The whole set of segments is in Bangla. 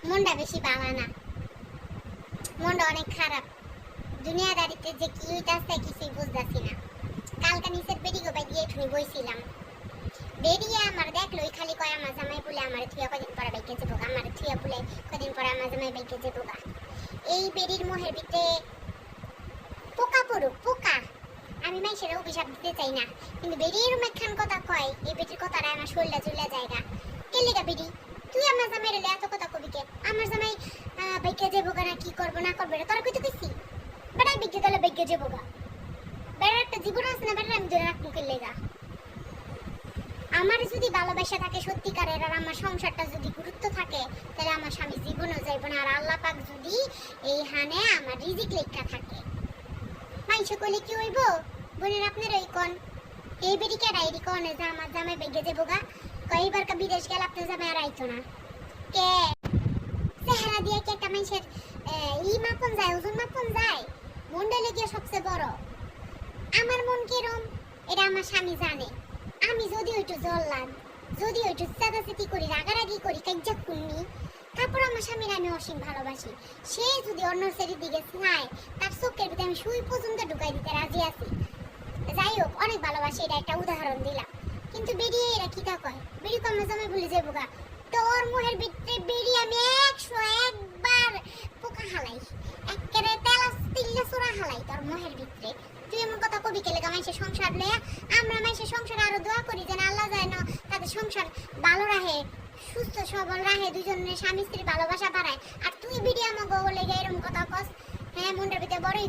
মনটা বেশি ভালো না, মনটা অনেক খারাপ। দুনিয়াদারিতে যে কি হইতাছে কিছুই বুঝতেছি না। কালকা নিচের বেডি গোবাই দিয়ে ঠুনি বইছিলাম, বেরিয়ে আমার দেখলোই খালি কয় আমার জামাই বলে আমার থুয়া কদিন পরে বাইকে যাবো, আমার থুয়া বলে কদিন পরে আমার জামাই বাইকে যাবো। এই বেডির মোহের ভিতরে পোকা পড়ুক পোকা, আমি মাইসের অভিশাপ দিতে চাই না, কিন্তু বেরিয়ে এরম একখান কথা কয়, এই বেটির কথাটা আমার শরীরটা চলে জায়গা। কে লেগা বেরি, তুই আমার জামাই রেলে এত কথা কবি কে? আমার জামাই বাইকে যাবো না, কি করবো না করবো তোরা কইতে কইছি? বেড়াই বিজ্ঞ গেলে বাইকে যাবো গা, বেড়ার একটা জীবন আছে না, বেড়ার আমি ধরে রাখবো কে লেগা? আমার যদি ভালোবাসা থাকে সত্যিকারের, আর আমার সংসারটা যদি গুরুত্ব থাকে, তাহলে আমার স্বামী জীবনও যাইব না। আর আল্লাহ পাক যদি এই হানে আমার রিজিক লেখা থাকে, মাইসে কইলে কি হইব? বোনের আপনার ওই কোন এই বেরি কে ডাইরি কোনে যে আমার জামাই বেগে যাবো গা, কয়বার কা বিদেশ গেল আপনার জামাই আর আইতো না কে? চেহারা দিয়ে কি একটা মানুষের মাপন যায়, ওজন মাপন যায়? মনটা লেগে সবচেয়ে বড়। আমার মন কিরম এটা আমার স্বামী জানে। আমি যদি ওইটু জ্বললাম, যদি ওইটু চাঁদাচাতি করি, রাগারাগি করি, কাজ্জা খুননি, তারপর আমার স্বামীর আমি অসীম ভালোবাসি। সে যদি অন্য ছেলের দিকে চায়, তার চোখের ভিতরে আমি সুই পর্যন্ত ঢুকাই দিতে রাজি আছি। যাই হোক, অনেক ভালোবাসি, এটা একটা উদাহরণ দিলাম। কিন্তু বেরিয়ে এরা কি তা কয়, বেরি কমে জমে ভুলে যাবো গা। তোর মুহের ভিতরে বেরিয়ে আমি 101বার পোকা হালাই, একেবারে তিল্লা চোরা হালাই তোর মুহের ভিতরে। তুই এমন কথা কবি কেলে গা? মাইসের সংসার লয়া আমরা মাইসের সংসার আরো দোয়া করি যেন আল্লাহ যায় না তাদের সংসার ভালো রাখে, সুস্থ সবল রাখে, দুজনের স্বামী স্ত্রী ভালোবাসা বাড়ায়। আর তুই বিড়ি আমাকে বলে এরকম কথা কস? হ্যাঁ, মনটার ভিতরে বড়ই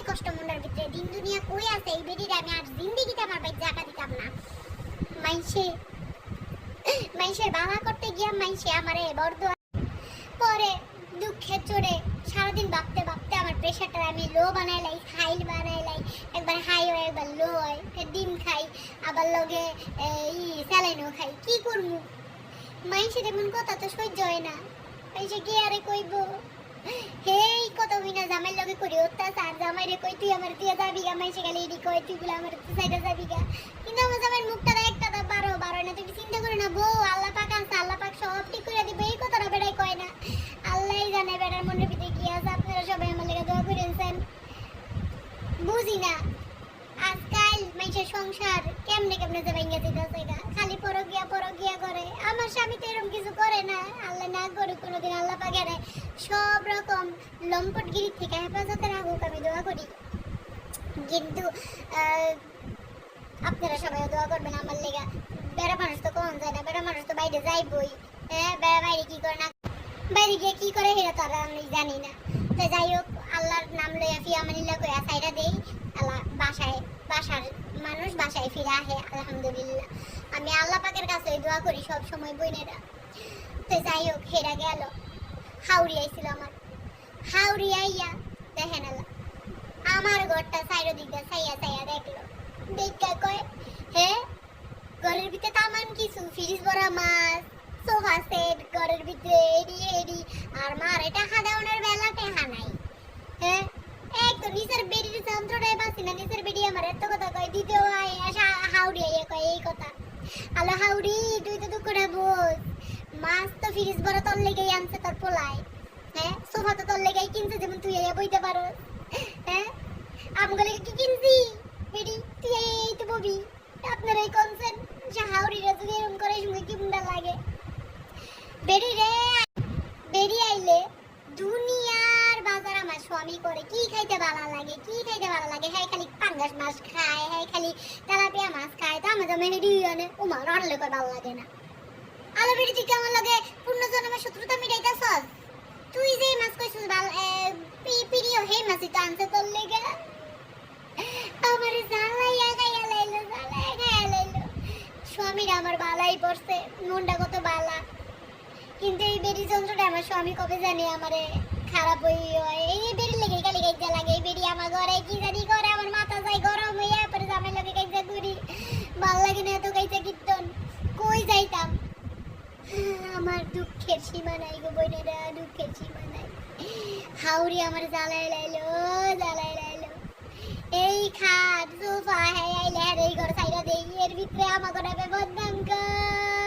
কষ্ট মনটার ভিতরে। দিন দুনিয়া কই আছে এই বেডিরে আমি আর জিন্দেগিতে আমার বাইক জায়গা দিতাম না। মাইসের বাবা করতে গিয়া মাইসে আমারে বড় পরে দুঃখে চড়ে সারাদিন ভাবতে ভাবতে আমার প্রেশারটা আমি লো বানাই লাই, হাই বানাই লাই। একবার হাই হয় একবার লো হয়, ডিম খাই আবার লগে স্যালাইনও খাই। কি করবো? মাইসের এমন কথা তো সহ্য হয় না। মাইসে কি আরে কইব, হেই কত হইনা জামাই লগে করি অত্যাচার, জামাই রে কই তুই আমার দিয়ে যাবি গা, মাইসে গেলে এডি কই তুই বলে আমার সাইডে যাবি গা। কিন্তু আমার জামাইয়ের মুখটা একটা দা বারো না। তুই চিন্তা করে না বউ, আল্লাহ পাক আছে, আল্লাহ পাক সব ঠিক করে দিবে, এই কথাটা বেড়াই কয় না। আল্লাহই জানে বেড়ার মনের ভিতরে কি আছে। আপনারা সবাই আমার লেগে দোয়া করেছেন। বুঝি না আজকাল মাইসের সংসার কেমনে কেমনে যে ভেঙে দিতেছে গা, খালি পরকিয়া করে। আমার স্বামী তো এরকম কিছু করে না, আল্লাহ না করুক কোনোদিন। আল্লাহ পাকের সব রকম লম্পটগিরি থেকে হেফাজতে রাখুক, আমি দোয়া করি। কিন্তু আপনারা সবাই দোয়া করবেন আমার লেগা। বেড়া মানুষ তো কম যায় না, বেড়া মানুষ তো বাইরে যাইবই। হ্যাঁ, বেড়া বাইরে কি করে না, বাইরে গিয়ে কি করে সেটা তো আমি জানি না। তো যাই হোক, আল্লাহর নাম লইয়া ফিয়ামানিল্লাহ কইয়া সাইডা দেই। আল্লাহ বাসার মানুষ বাসায় ফিরে আহে, আলহামদুলিল্লাহ। আমি আল্লাহ পাকের কাছে দোয়া করি সব সময় বোনেরা। তো যাই হোক, হেরা গেল। হাওড়ি আইছিল আমার, হাওড়ি আইয়া দেখেন আল্লাহ আমার ঘরটা সাইড দিকে চাইয়া দেখলো। দেখা কয়, হ্যাঁ ঘরের ভিতরে তামান কিছু, ফ্রিজ ভরা মাছ, সোফা সেট, ঘরের ভিতরে এডি আর মার এটা খাদাওনের বেলা টেহা নাই। হ্যাঁ, এক তো নিচের বেডির যন্ত্রটাই পাচ্ছি না, নিচের বেডি আমার এত কথা কয়, দ্বিতীয় হাউড়ি আইয়া কয় এই কথা। আলো হাউড়ি, তুই তো দুঃখ না বোঝ, মাছ তো ফ্রিজ ভরা তোর লেগেই আনছে তোর পোলায়। হ্যাঁ, সোফা তো তোর লেগেই কিনছে, যেমন তুই আইয়া বইতে পারো। হ্যাঁ, আমগুলো কি কিনছি বেডি, তুই এই তো ববি। আপনারা এই কনসেন যে হাউড়িরা যদি এরকম করে সঙ্গে কি মুন্ডা লাগে। বেরি আইলে দুনিয়ার বাজার আমার স্বামী করে কি খাইতে ভালো লাগে। হ্যাঁ, খালি পাঙ্গাস মাছ খায়, হ্যাঁ খালি তেলাপিয়া মাছ খায়। তো আমার জমে হেডি আনে, ও মা রান্না করে ভালো লাগে না। আলো বেরি তুই কেমন লাগে পূর্ণজন্মের শত্রুতা মিটাইতাছস? তুই যে মাছ কইছিস ভালো প্রিয়, হে মাছই তো আনছে তোর লেগে। আমার জ্বালাইয়া খাইয়া লাইলো। স্বামীরা আমার বালাই পড়ছে, মনটা কত বালা। কিন্তু এই বেরি যন্ত্রটা আমার স্বামী কবে জানি আমারে খারাপ হয়। এই বেরি লেগে খালি গাইজা লাগে। এই বেরি আমার ঘরে কি জানি করে, আমার মাথা যায় গরম হইয়া পরে জামাই লগে গাইজা ঘুরি। ভাল লাগে না এত গাইজা কীর্তন, কই যাইতাম। আমার দুঃখের সীমা নাই গো বোনেরা, দুঃখের সীমা নাই। হাউরি আমার জ্বালাই লাইলো। এই খাট সোফা হ্যাঁ আইলে এই ঘর সাইডা দেই, এর ভিতরে আমার ঘরে বদনাম কর।